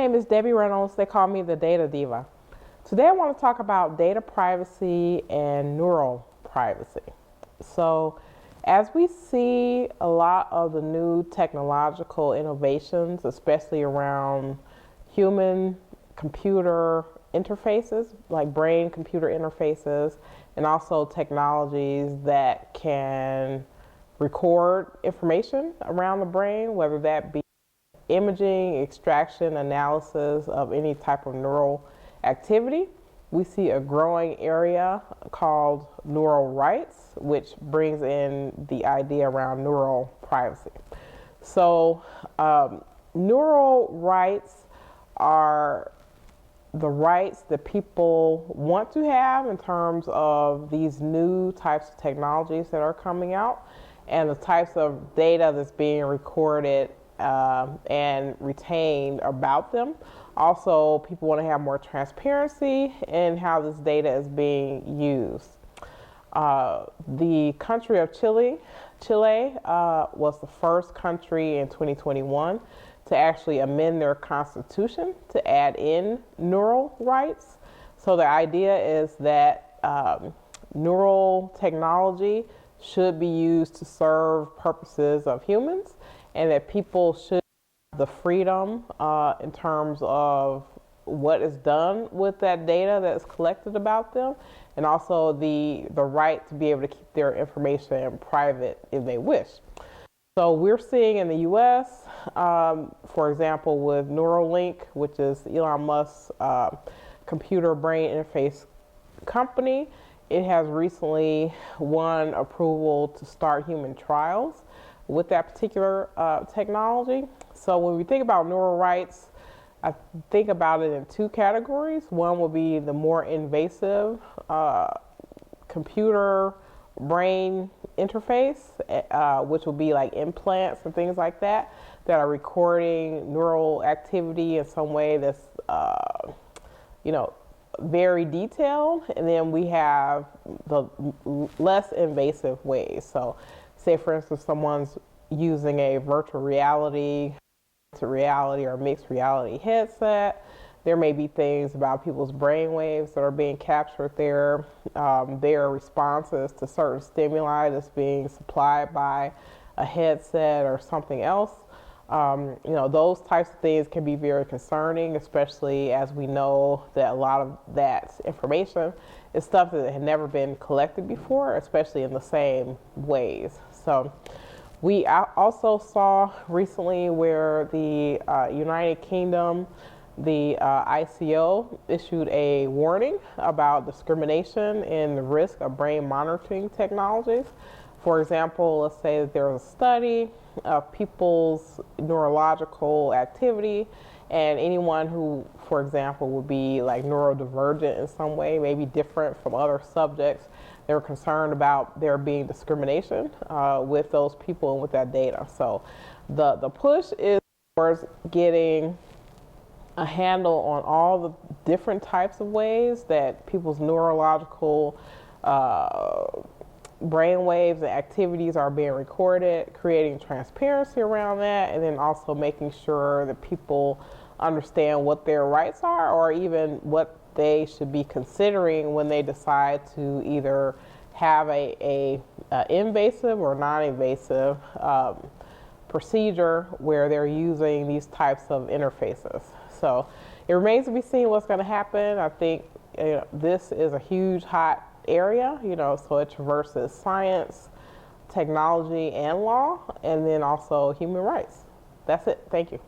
name is Debbie Reynolds. They call me the Data Diva. Today I want to talk about data privacy and neural privacy. So, as we see a lot of the new technological innovations, especially around human computer interfaces, like brain computer interfaces, and also technologies that can record information around the brain, whether that be imaging, extraction, analysis of any type of neural activity. We see a growing area called neural rights, which brings in the idea around neural privacy. So, neural rights are the rights that people want to have in terms of these new types of technologies that are coming out and the types of data that's being recorded and retained about them. Also, people want to have more transparency in how this data is being used. The country of Chile was the first country in 2021 to actually amend their constitution to add in neural rights. So the idea is that neural technology should be used to serve purposes of humans, and that people should have the freedom in terms of what is done with that data that is collected about them, and also the right to be able to keep their information private if they wish. So we're seeing in the U.S., for example, with Neuralink, which is Elon Musk's computer brain interface company, it has recently won approval to start human trials with that particular technology. So when we think about neural rights, I think about it in two categories. One will be the more invasive computer brain interface, which will be like implants and things like that are recording neural activity in some way that's, very detailed. And then we have the less invasive ways. So, say for instance, someone's using a virtual reality or mixed reality headset. There may be things about people's brain waves that are being captured there, their responses to certain stimuli that's being supplied by a headset or something else. Those types of things can be very concerning, especially as we know that a lot of that information is stuff that had never been collected before, especially in the same ways. So we also saw recently where the United Kingdom, the ICO issued a warning about discrimination in the risk of brain monitoring technologies. For example, let's say that there was a study of people's neurological activity, and anyone who, for example, would be like neurodivergent in some way, maybe different from other subjects, they were concerned about there being discrimination with those people and with that data. So the push is towards getting a handle on all the different types of ways that people's neurological brainwaves and activities are being recorded, creating transparency around that, and then also making sure that people understand what their rights are, or even what they should be considering when they decide to either have a invasive or non-invasive procedure where they're using these types of interfaces. So it remains to be seen what's going to happen. I think this is a huge hot area, so it traverses science, technology, and law, and then also human rights. That's it. Thank you.